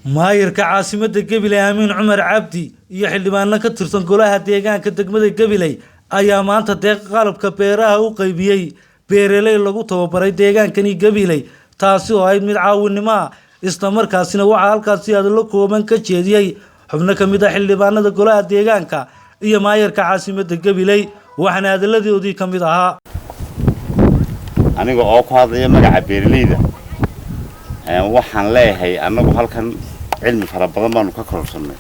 maayirka caasimadda Gabiley Amiin Cumar Cabdi iyo xildhibaano ka tirsan golaha deegaanka degmada Gabiley ayaa maanta deeq qalabka beeraha u qaybiyay beeraley lagu tababaray deegaankani Gabiley taasi oo ay mid caawinimo ah isla markaasina waxa halkaasi aad la kooban ka jeediyay xubno kamid ah xildhibaanada golaha deegaanka iyo maayirka caasimadda Gabiley waxana hadaladoodii kamid ahaa aniga oo ku hadlaya magaca beeraleyda waxaan leeyahay anagu halkan cilmi fara badan baanu ka kororsanay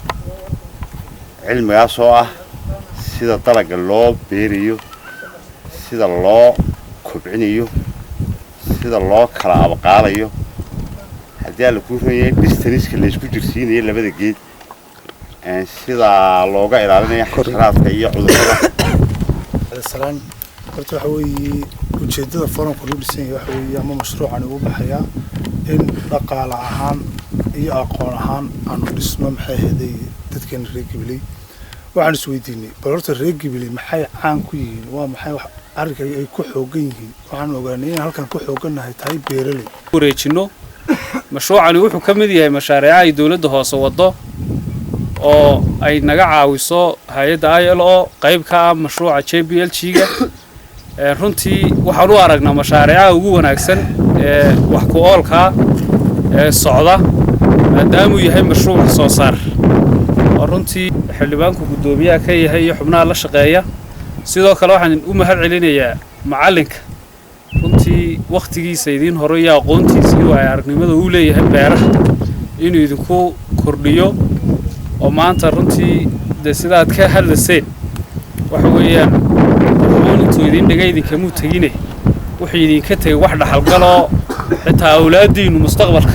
cilmigaas oo ah sida dalaga loo beeriyo sida loo kobcinayo sida loo kala abqaalayo hadii la ku rooyay distance la isku jirsiinayo labada geed sida looga ilaalinayo xasharaadka iyo cudurrada salaan horta waxa weeye ujeedada foranku loo dhisay waxa weeye ama mashruucan uu baxaya in dhaqaale ahaan iyo aqoon ahaan aan dhisno maxay heeday dadkan reer Gabiley waxaan isweydiinay bal horta reer Gabiley maxay caan ku yihiin waa maxay wax arrinka ay ku xoogan yihiin waxaan ogaanay in halkan ku xooganahay tahay beeraley wareejino mashruucani wuxuu ka mid yahay mashaariic ay dawladda hoose wado oo ay naga caawiso hay'adda ILO qayb ka ah mashruuca JPLG-ga runtii waxaan u aragnaa mashaariicaha ugu wanaagsan ee wax ku oolka socda maadaama uu yahay mashruuc soo saar oo runtii xildhibaanku gudoomiyaha ka yahay iyo xubnaha la shaqeeya sidoo kale waxaan u mahad celinayaa macalinka runtii waqtigiisa idin hore iyo aqoontiisa iyo ay aragnimada uu leeyahay beeraha inuu idinku kordhiyo oo maanta runtii sidaad ka hadlaseen waxa weeyaan intuu idin dhagay idinka muu tagine wuxuu idinka tagay wax dhaxalgal oo xitaa awlaadiinu mustaqbalka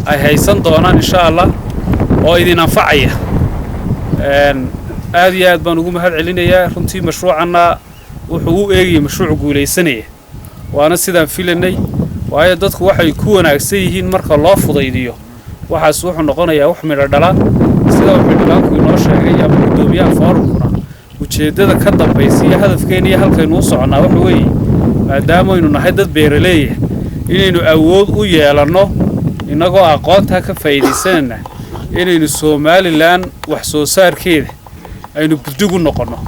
ay haysan doonaan insha Allah oo idin anfacaya aad iyo aad baan ugu mahad celinayaa runtii mashruucana wuxuu u eegay mashruuc guuleysanaya waana sidaan filanay waayo dadku waxay ku wanaagsan yihiin marka loo fudaydiyo waxaas wuxuu noqonayaa wax midho dhala sida uu xildhibaanku inoo sheegay ama gudoomiyaha foorumkuna ujeedada ka dambaysa iyo hadafkeena iyo halkaynu u soconaa waxa weeye maadaama aynu nahay dad beeraley inaynu awood u yeelano inagoo aqoonta ka faa'iideysanana inaynu Somaliland wax soo saarkeeda aynu budug u noqono